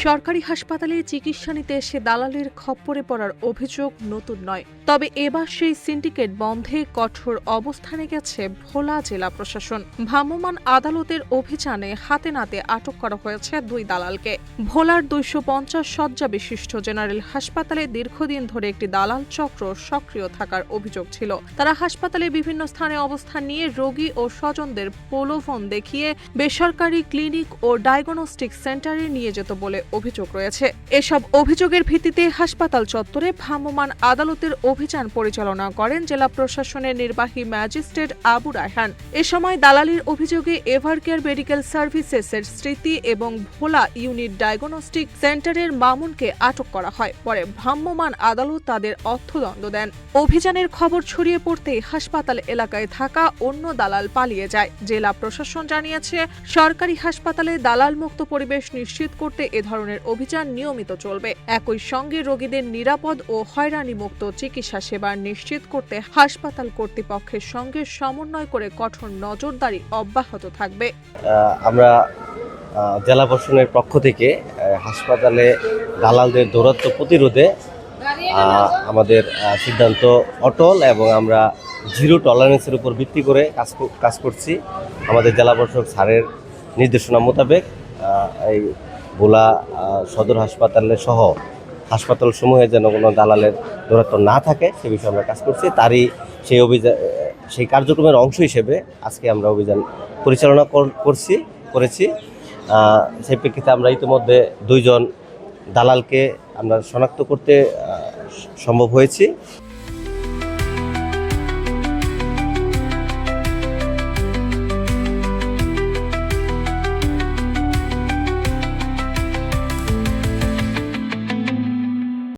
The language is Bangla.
সরকারি হাসপাতালে চিকিৎসা নিতে এসে দালালের খপ্পরে পড়ার অভিযোগ নতুন নয়। তবে এবার সেই সিন্ডিকেট বন্ধে কঠোর অবস্থানে গেছে ভোলা জেলা প্রশাসন। ভ্রাম্যমাণ আদালতের অভিযানে হাতে নাতে আটক করা হয়েছে দুই দালালকে। ভোলার 250 শয্যা বিশিষ্ট জেনারেল হাসপাতালে দীর্ঘদিন ধরে একটি দালাল চক্র সক্রিয় থাকার অভিযোগ ছিল। তারা হাসপাতালে বিভিন্ন স্থানে অবস্থান নিয়ে রোগী ও স্বজনদের প্রলোভন দেখিয়ে বেসরকারি ক্লিনিক ও ডায়াগনস্টিক সেন্টারে নিয়ে যেত বলে অভিযোগ রয়েছে। এসব অভিযোগের ভিত্তিতে হাসপাতাল চত্বরে ভ্রাম্যমাণ আদালতের অভিযান পরিচালনা করেন জেলা প্রশাসনের নির্বাহী ম্যাজিস্ট্রেট আবু রায়হান। এ সময় দালালির অভিযোগে এভারকেয়ার মেডিকেল সার্ভিসেসের স্মৃতি এবং ভোলা ইউনিট ডায়াগনস্টিক সেন্টারের মামুনকে আটক করা হয়। পরে ভ্রাম্যমাণ আদালত তাদের অর্থদণ্ড দেন। অভিযানের খবর ছড়িয়ে পড়তেই হাসপাতাল এলাকায় থাকা অন্য দালাল পালিয়ে যায়। জেলা প্রশাসন জানিয়েছে, সরকারি হাসপাতালে দালাল মুক্ত পরিবেশ নিশ্চিত করতে এ ধরনের অভিযান নিয়মিত চলবে। একই সঙ্গে রোগীদের নিরাপদ ও হয়রানি মুক্ত চিকিৎসা সেবা নিশ্চিত করতে হাসপাতাল কর্তৃপক্ষের সঙ্গে সমন্বয় করে কঠোর নজরদারি অব্যাহত থাকবে। আমরা জেলা প্রশাসনের পক্ষ থেকে হাসপাতালে দালালদের দৌরাত্ম্য প্রতিরোধে আমাদের সিদ্ধান্ত অটল এবং আমরা জিরো টলারেন্সের উপর ভিত্তি করে কাজ করছি। আমাদের জেলা প্রশাসক স্যারের নির্দেশনা মোতাবেক এই ভোলা সদর হাসপাতালে সহ হাসপাতাল সমূহে যেন কোনো দালালের দৌরাত্ম্য না থাকে সে বিষয়ে আমরা কাজ করছি। তারই সেই কার্যক্রমের অংশ হিসেবে আজকে আমরা অভিযান পরিচালনা করেছি। সেই প্রেক্ষিতে আমরা ইতিমধ্যে 2 জন দালালকে আমরা শনাক্ত করতে সম্ভব হয়েছি।